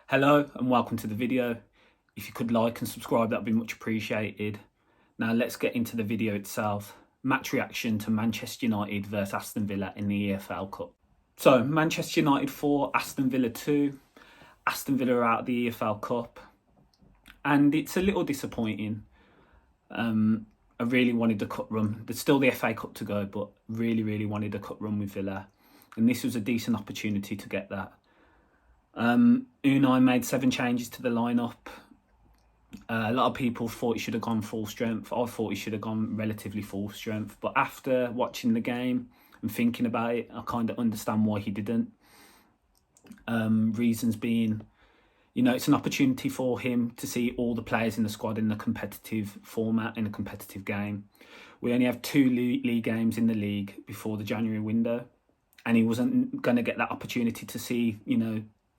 Hello and welcome to the video. If you could like and subscribe, that would be much appreciated. Now let's get into the video itself. Match reaction to Manchester United versus Aston Villa in the EFL Cup. So Manchester United 4, Aston Villa 2. Aston Villa are out of the EFL Cup. And it's a little disappointing. I really wanted the cup run. There's still the FA Cup to go, but really wanted a cup run with Villa. And this was a decent opportunity to get that. Unai made 7 changes to the lineup. A lot of people thought he should have gone full strength. I thought he should have gone relatively full strength. But after watching the game and thinking about it, I kind of understand why he didn't. Reasons being, it's an opportunity for him to see all the players in the squad in a competitive format, in a competitive game. We only have 2 league games in the league before the January window. And he wasn't going to get that opportunity to see,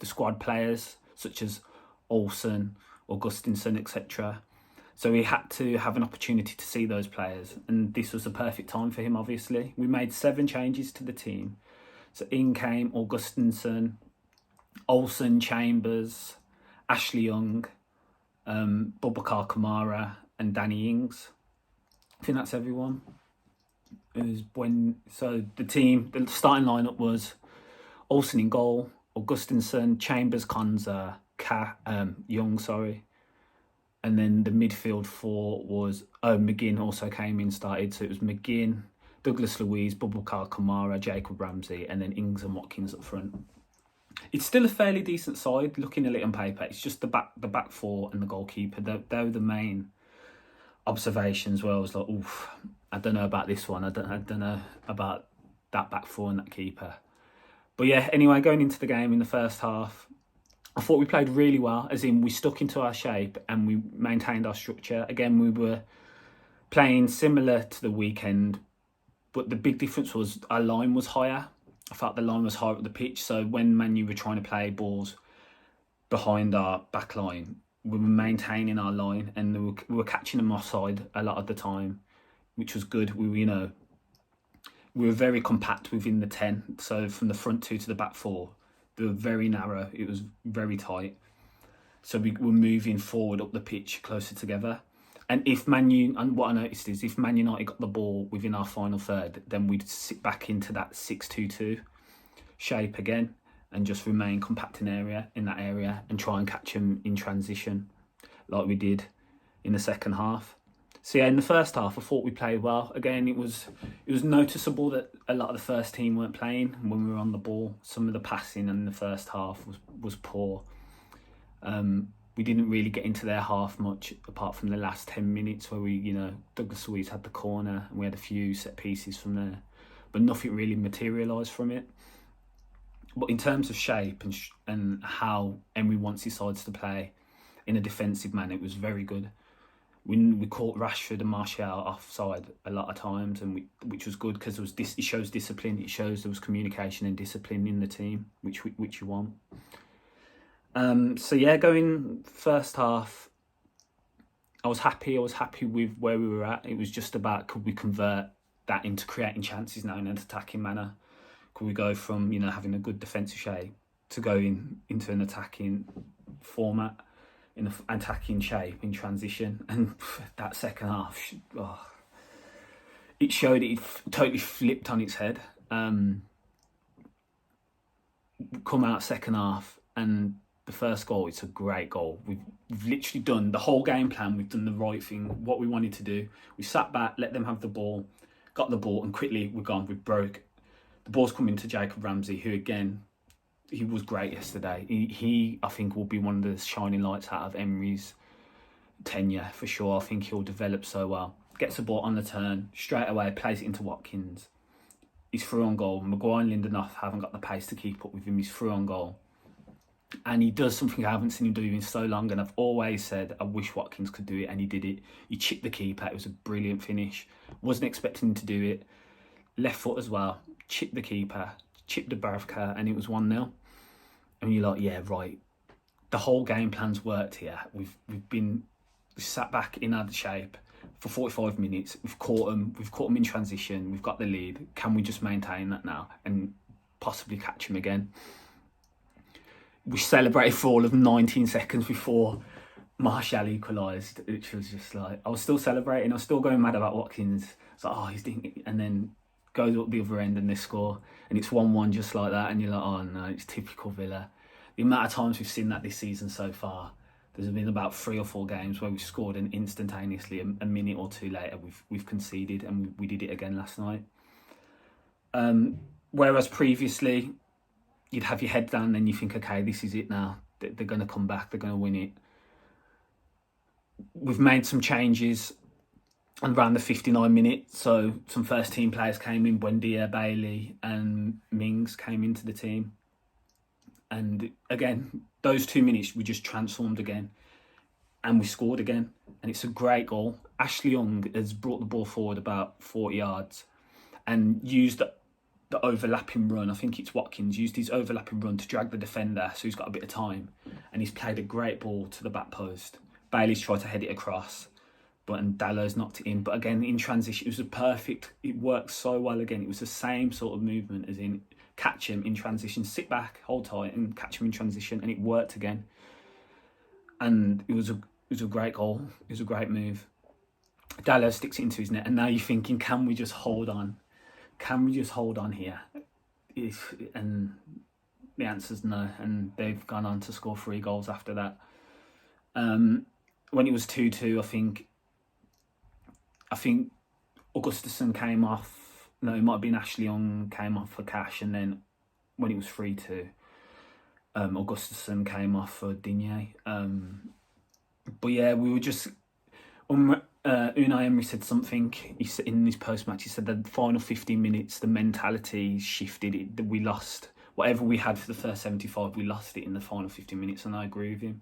the squad players such as Olsen, Augustinson, etc. So he had to have an opportunity to see those players, and this was the perfect time for him, obviously. We made 7 changes to the team. So in came Augustinson, Olsen, Chambers, Ashley Young, Boubacar Kamara and Danny Ings. I think that's everyone. The starting lineup was Olsen in goal, Augustinson, Chambers, Konza, Young, and then the midfield 4 was McGinn also came in, started. So it was McGinn, Douglas Luiz, Boubacar Kamara, Jacob Ramsey, and then Ings and Watkins up front. It's still a fairly decent side looking at it on paper. It's just the back 4 and the goalkeeper. They were the main observations where I was like, oof, I don't know about this one. I don't know about that back 4 and that keeper. But yeah, anyway, going into the game in the first half, I thought we played really well, as in we stuck into our shape and we maintained our structure. Again, we were playing similar to the weekend, but the big difference was our line was higher. I felt the line was higher at the pitch, so when Man U were trying to play balls behind our back line, we were maintaining our line and we were catching them offside a lot of the time, which was good. We were very compact within the 10. So from the front 2 to the back 4, they were very narrow. It was very tight. So we were moving forward up the pitch closer together. And what I noticed is if Man United got the ball within our final third, then we'd sit back into that 6-2-2 shape again and just remain compact in that area and try and catch them in transition like we did in the second half. So yeah, in the first half, I thought we played well. Again, it was noticeable that a lot of the first team weren't playing when we were on the ball. Some of the passing in the first half was poor. We didn't really get into their half much, apart from the last 10 minutes where Douglas Luiz had the corner and we had a few set pieces from there, but nothing really materialised from it. But in terms of shape and how Emery wants his sides to play in a defensive manner, it was very good. We caught Rashford and Martial offside a lot of times, which was good because it shows discipline. It shows there was communication and discipline in the team, which you want. So yeah, going first half, I was happy. I was happy with where we were at. It was just about, could we convert that into creating chances now in an attacking manner? Could we go from having a good defensive shape to going into an attacking format, in an attacking shape in transition? And that second half, it showed it totally flipped on its head. Come out second half, and the first goal, it's a great goal. We've literally done the whole game plan. We've done the right thing, what we wanted to do. We sat back, let them have the ball, got the ball, and quickly we're gone. We broke. The ball's coming to Jacob Ramsey, who again, he was great yesterday. He I think will be one of the shining lights out of Emery's tenure for sure. I think he'll develop so well. Gets the ball on the turn, straight away, plays it into Watkins. He's through on goal. Maguire and Lindelof haven't got the pace to keep up with him. He's through on goal. And he does something I haven't seen him do in so long. And I've always said, I wish Watkins could do it. And he did it. He chipped the keeper. It was a brilliant finish. Wasn't expecting him to do it. Left foot as well. Chipped the keeper. Chipped Dubravka. And it was 1-0. And you're like, yeah, right. The whole game plan's worked here. We've sat back in our shape for 45 minutes. We've caught them in transition. We've got the lead. Can we just maintain that now and possibly catch him again? we celebrated for all of 19 seconds before Martial equalised, which was just like, I was still celebrating. I was still going mad about Watkins. It's like, oh, he's doing it. And then goes up the other end and they score. And it's 1-1 just like that. And you're like, oh no, it's typical Villa. The amount of times we've seen that this season so far, there's been about 3 or 4 games where we've scored and instantaneously, a minute or two later, we've conceded, and we did it again last night. Whereas previously, you'd have your head down and you think, okay, this is it now. They're going to come back. They're going to win it. We've made some changes around the 59 minutes. So some first team players came in. Buendia, Bailey and Mings came into the team. And again, those 2 minutes, we just transformed again. And we scored again. And it's a great goal. Ashley Young has brought the ball forward about 40 yards and used the overlapping run. I think it's Watkins used his overlapping run to drag the defender, so he's got a bit of time. And he's played a great ball to the back post. Bailey's tried to head it across, and Dallo's knocked it in. But again, in transition, it was it worked so well again. It was the same sort of movement as in catch him in transition, sit back, hold tight and catch him in transition, and it worked again. And it was a great goal. It was a great move. Dallo sticks it into his net, and now you're thinking, can we just hold on? Can we just hold on here? And the answer's no. And they've gone on to score 3 goals after that. When it was 2-2, I think Augustusson came off. No, it might have been Ashley Young came off for Cash, and then when it was 3-2, Augustusson came off for Digne. But yeah, we were just. Unai Emery said something. He said in his post-match, he said the final 15 minutes, the mentality shifted. We lost whatever we had for the first 75. We lost it in the final 15 minutes, and I agree with him.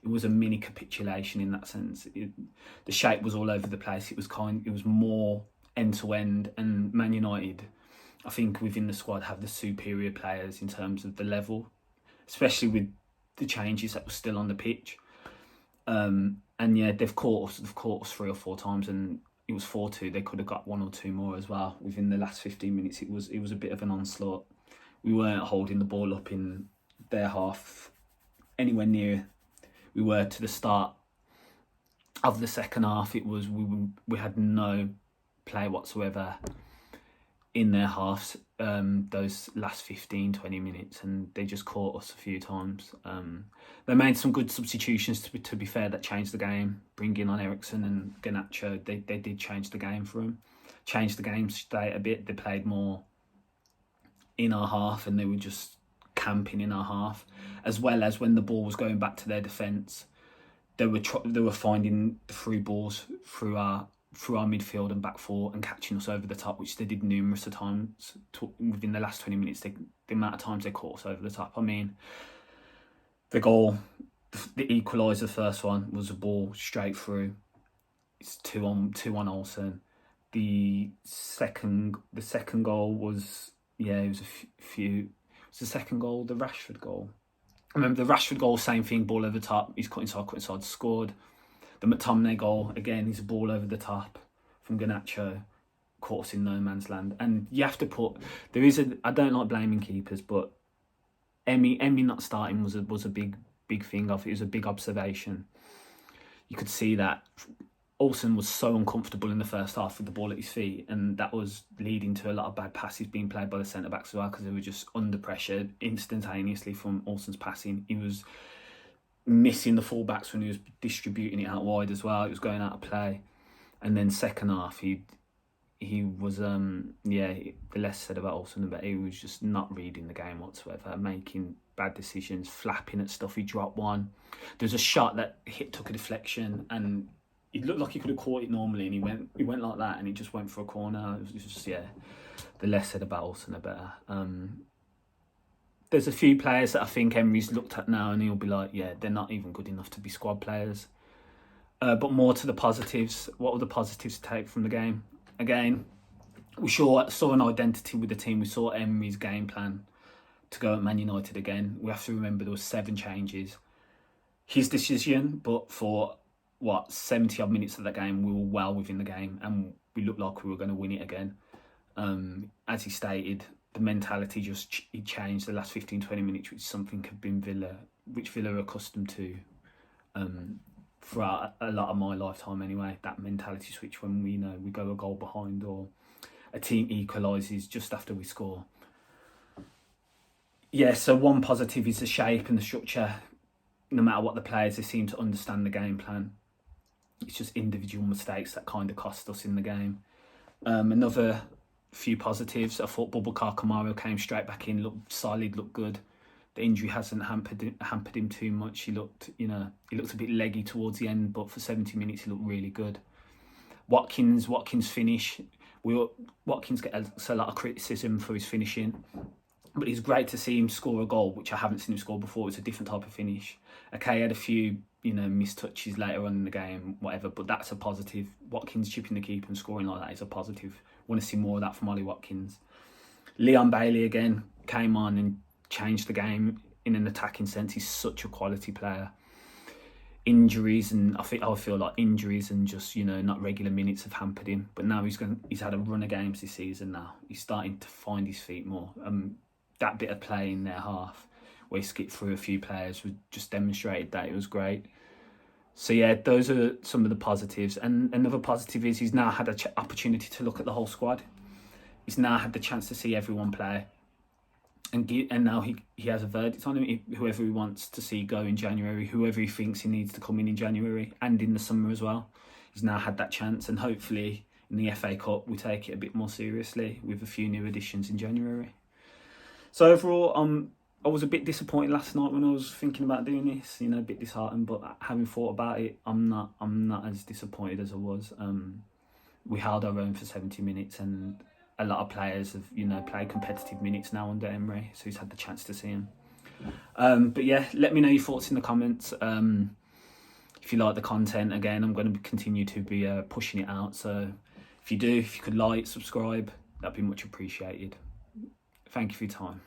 It was a mini capitulation in that sense. The shape was all over the place. It was more end to end. And Man United, I think within the squad, have the superior players in terms of the level, especially with the changes that were still on the pitch. And yeah, they've caught us 3 or 4 times, and it was 4-2. They could have got 1 or 2 more as well within the last 15 minutes. It was a bit of an onslaught. We weren't holding the ball up in their half anywhere near we were to the start of the second half. It was we had no play whatsoever in their halves those last 15-20 minutes, and they just caught us a few times. They made some good substitutions, to be fair, that changed the game. Bringing on Ericsson and Garnacho, they did change the game for them. Changed the game state a bit. They played more in our half, and they were just camping in our half, as well as when the ball was going back to their defence, they were finding the through balls through our midfield and back four and catching us over the top, which they did numerous times within the last 20 minutes. The amount of times they caught us over the top. I mean, the goal, the equaliser, first one, was a ball straight through. It's 2-1 Olsen. The second goal was, it was the second goal, the Rashford goal. I remember the Rashford goal, same thing, ball over the top. He's cut inside, scored. The McTominay goal, again, is a ball over the top from Garnacho, caught us in no man's land. And you have to I don't like blaming keepers, but Emmy not starting was a big thing. It was a big observation. You could see that Olsen was so uncomfortable in the first half with the ball at his feet, and that was leading to a lot of bad passes being played by the centre-backs as well, because they were just under pressure instantaneously from Olsen's passing. He was missing the full-backs when he was distributing it out wide as well. It was going out of play. And then second half, he was, the less said about Olsen, the better. He was just not reading the game whatsoever, making bad decisions, flapping at stuff. He dropped one. There's a shot that took a deflection, and it looked like he could have caught it normally, and he went like that, and he just went for a corner. It was just, the less said about Olsen, the better. There's a few players that I think Emery's looked at now, and he'll be like, they're not even good enough to be squad players. But more to the positives. What were the positives to take from the game? Again, we saw an identity with the team. We saw Emery's game plan to go at Man United again. We have to remember there was 7 changes. His decision, but for 70 odd minutes of that game, we were well within the game, and we looked like we were going to win it again. As he stated, the mentality just it changed the last 15-20 minutes, which is something have been Villa are accustomed to throughout a lot of my lifetime anyway. That mentality switch when we go a goal behind or a team equalises just after we score. Yeah, so one positive is the shape and the structure. No matter what the players, they seem to understand the game plan. It's just individual mistakes that kind of cost us in the game. Another few positives. I thought Boubacar Kamara came straight back in, looked solid, looked good. The injury hasn't hampered him too much. He looked a bit leggy towards the end, but for 70 minutes he looked really good. Watkins finish. Watkins gets a lot of criticism for his finishing, but it's great to see him score a goal, which I haven't seen him score before. It's a different type of finish. Okay, he had a few missed touches later on in the game, whatever, but that's a positive. Watkins chipping the keeper and scoring like that is a positive. Want to see more of that from Ollie Watkins. Leon Bailey again came on and changed the game in an attacking sense. He's such a quality player. Injuries and I feel like injuries and just not regular minutes have hampered him. But now he's had a run of games this season. Now he's starting to find his feet more. That bit of play in their half where he skipped through a few players just demonstrated that it was great. So yeah, those are some of the positives. And another positive is he's now had an opportunity to look at the whole squad. He's now had the chance to see everyone play. And now he has a verdict on him. Whoever he wants to see go in January, whoever he thinks he needs to come in January and in the summer as well. He's now had that chance, and hopefully in the FA Cup we take it a bit more seriously with a few new additions in January. So overall, I was a bit disappointed last night when I was thinking about doing this. A bit disheartened, but having thought about it, I'm not as disappointed as I was. We held our own for 70 minutes, and a lot of players have played competitive minutes now under Emery, so he's had the chance to see them. But yeah, let me know your thoughts in the comments. If you like the content, again, I'm going to continue to be pushing it out. So if you could like, subscribe, that'd be much appreciated. Thank you for your time.